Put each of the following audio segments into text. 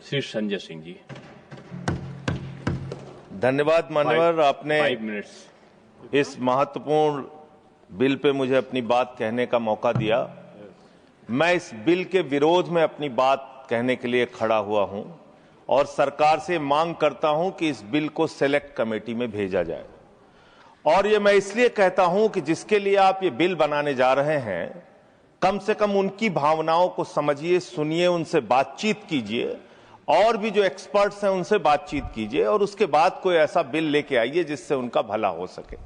श्री संजय सिंह जी। धन्यवाद मान्यवर, आपने 5 मिनट्स इस महत्वपूर्ण बिल पे मुझे अपनी बात कहने का मौका दिया। मैं इस बिल के विरोध में अपनी बात कहने के लिए खड़ा हुआ हूं और सरकार से मांग करता हूं कि इस बिल को सेलेक्ट कमेटी में भेजा जाए। और ये मैं इसलिए कहता हूं कि जिसके लिए आप ये बिल बनाने जा रहे हैं, कम से कम उनकी भावनाओं को समझिए, सुनिए, उनसे बातचीत कीजिए और भी जो एक्सपर्ट्स हैं उनसे बातचीत कीजिए और उसके बाद कोई ऐसा बिल लेके आइए जिससे उनका भला हो सके।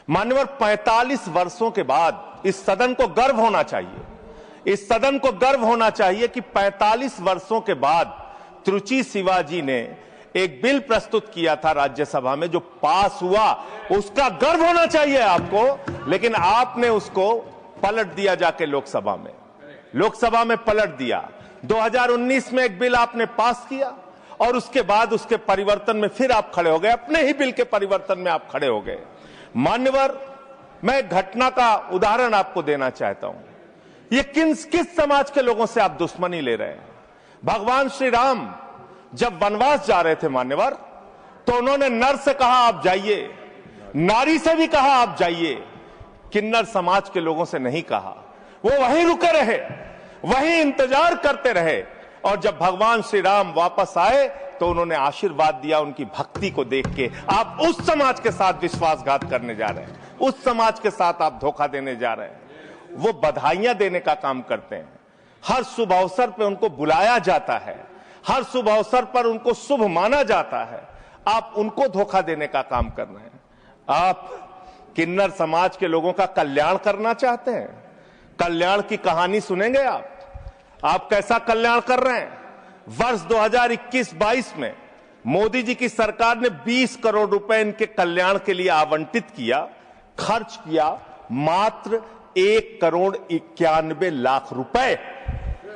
मान्यवर, 45 वर्षों के बाद इस सदन को गर्व होना चाहिए, इस सदन को गर्व होना चाहिए कि 45 वर्षों के बाद त्रुचि शिवाजी ने एक बिल प्रस्तुत किया था राज्यसभा में जो पास हुआ, उसका गर्व होना चाहिए आपको। लेकिन आपने उसको पलट दिया जाके लोकसभा में पलट दिया। 2019 में एक बिल आपने पास किया और उसके बाद उसके परिवर्तन में फिर आप खड़े हो गए, अपने ही बिल के परिवर्तन में आप खड़े हो गए। मान्यवर, मैं एक घटना का उदाहरण आपको देना चाहता हूं। ये किस समाज के लोगों से आप दुश्मनी ले रहे हैं? भगवान श्री राम जब वनवास जा रहे थे मान्यवर, तो उन्होंने नर से कहा आप जाइए, नारी से भी कहा आप जाइए, किन्नर समाज के लोगों से नहीं कहा। वो वहीं रुके रहे, वहीं इंतजार करते रहे और जब भगवान श्री राम वापस आए तो उन्होंने आशीर्वाद दिया उनकी भक्ति को देख के। आप उस समाज के साथ विश्वासघात करने जा रहे हैं, उस समाज के साथ आप धोखा देने जा रहे हैं। वो बधाइयां देने का काम करते हैं, हर शुभ अवसर पर उनको बुलाया जाता है, हर शुभ अवसर पर उनको शुभ माना जाता है। आप उनको धोखा देने का काम कर रहे हैं। आप किन्नर समाज के लोगों का कल्याण करना चाहते हैं? कल्याण की कहानी सुनेंगे आप कैसा कल्याण कर रहे हैं? वर्ष 2021-22 में मोदी जी की सरकार ने 20 करोड़ रुपए इनके कल्याण के लिए आवंटित किया, खर्च किया मात्र 1 करोड़ 91 लाख रुपए,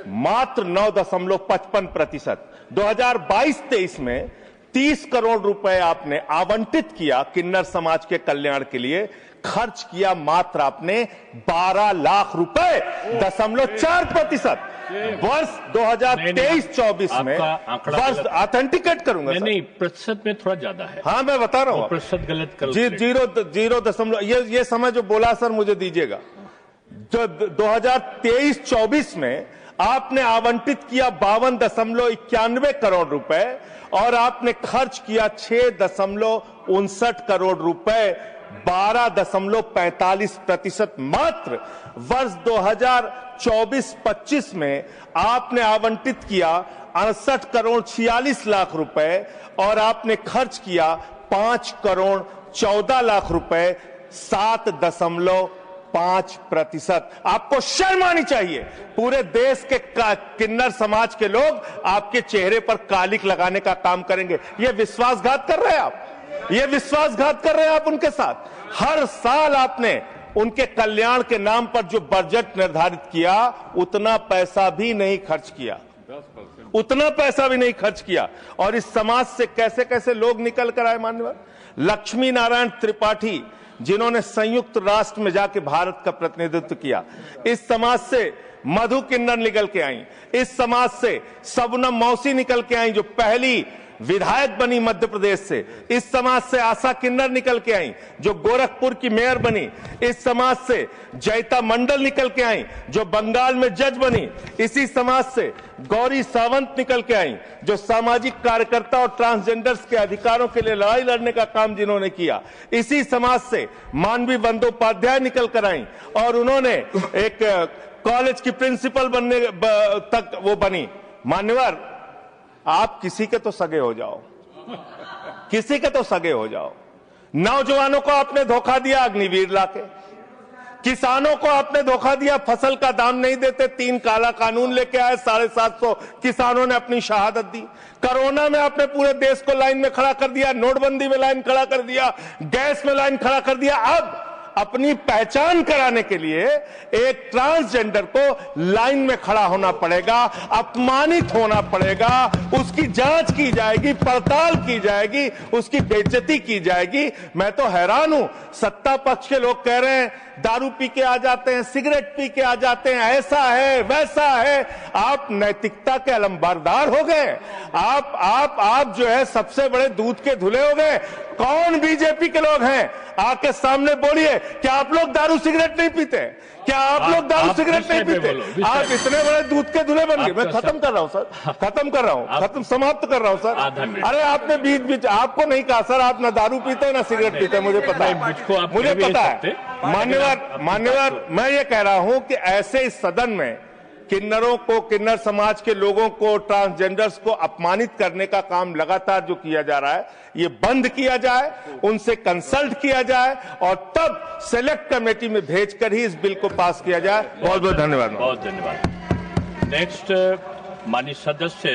मात्र 9.55%। 2022-23 में 30 करोड़ रुपए आपने आवंटित किया किन्नर समाज के कल्याण के लिए, खर्च किया मात्र आपने 12 लाख रुपए, 0.4%। वर्ष 2023-24 में वर्ष ऑथेंटिकेट करूंगा नहीं, प्रतिशत में थोड़ा ज्यादा है। हाँ, मैं बता रहा हूं, प्रतिशत गलत करो। 0.0 ये समय जो बोला सर मुझे दीजिएगा। जो 2023-24 में आपने आवंटित किया 52.91 करोड़ रुपए और आपने खर्च किया 6.59 करोड़ रुपए, 12.45% मात्र। वर्ष 2024-25 में आपने आवंटित किया 68 करोड़ 46 लाख रुपए और आपने खर्च किया 5 करोड़ 14 लाख रुपए, 7.5%। आपको शर्म आनी चाहिए। पूरे देश के किन्नर समाज के लोग आपके चेहरे पर कालिक लगाने का काम करेंगे। ये विश्वासघात कर रहे हैं आप, ये विश्वासघात कर रहे हैं आप उनके साथ। हर साल आपने उनके कल्याण के नाम पर जो बजट निर्धारित किया, उतना पैसा भी नहीं खर्च किया, उतना पैसा भी नहीं खर्च किया। और इस समाज से कैसे कैसे लोग निकल कर आए मान्यवर। लक्ष्मी नारायण त्रिपाठी, जिन्होंने संयुक्त राष्ट्र में जाके भारत का प्रतिनिधित्व किया, इस समाज से मधु किन्नर निकल के आई, इस समाज से शबनम मौसी निकल के आई जो पहली विधायक बनी मध्य प्रदेश से, इस समाज से आशा किन्नर निकल के आई जो गोरखपुर की मेयर बनी, इस समाज से जयता मंडल निकल के आई जो बंगाल में जज बनी, इसी समाज से गौरी सावंत निकल के आई जो सामाजिक कार्यकर्ता और ट्रांसजेंडर्स के अधिकारों के लिए लड़ाई लड़ने का काम जिन्होंने किया, इसी समाज से मानवी बंदोपाध्याय निकल कर आई और उन्होंने एक कॉलेज की प्रिंसिपल बनने तक वो बनी। मान्यवर, आप किसी के तो सगे हो जाओ, किसी के तो सगे हो जाओ। नौजवानों को आपने धोखा दिया अग्निवीर लाके, किसानों को आपने धोखा दिया, फसल का दाम नहीं देते, 3 काला कानून लेके आए, 750 किसानों ने अपनी शहादत दी। कोरोना में आपने पूरे देश को लाइन में खड़ा कर दिया, नोटबंदी में लाइन खड़ा कर दिया, गैस में लाइन खड़ा कर दिया। अपनी पहचान कराने के लिए एक ट्रांसजेंडर को लाइन में खड़ा होना पड़ेगा, अपमानित होना पड़ेगा, उसकी जांच की जाएगी, पड़ताल की जाएगी, उसकी बेइज्जती की जाएगी। मैं तो हैरान हूं, सत्ता पक्ष के लोग कह रहे हैं दारू पी के आ जाते हैं, सिगरेट पी के आ जाते हैं, ऐसा है वैसा है। आप नैतिकता के अलंबारदार हो गए। आप जो है सबसे बड़े दूध के धुले हो गए। कौन बीजेपी के लोग हैं, आके सामने बोलिए, क्या आप लोग दारू सिगरेट नहीं पीते? क्या आप लोग दारू सिगरेट नहीं पीते? आप इतने बड़े दूध के धुले बन गए। मैं खत्म कर रहा हूं सर, खत्म कर रहा हूं, समाप्त कर रहा हूं सर। अरे आपने बीच बीच आपको नहीं कहा सर, आप ना दारू पीते हैं ना सिगरेट पीते हैं, मुझे पता है, मुझे पता है। मान्यवर, मैं ये कह रहा हूं कि ऐसे इस सदन में किन्नरों को, किन्नर समाज के लोगों को, ट्रांसजेंडर्स को अपमानित करने का काम लगातार जो किया जा रहा है, ये बंद किया जाए, उनसे कंसल्ट किया जाए और तब सेलेक्ट कमेटी में भेजकर ही इस बिल को पास किया जाए। बहुत बहुत धन्यवाद। बहुत धन्यवाद। नेक्स्ट माननीय सदस्य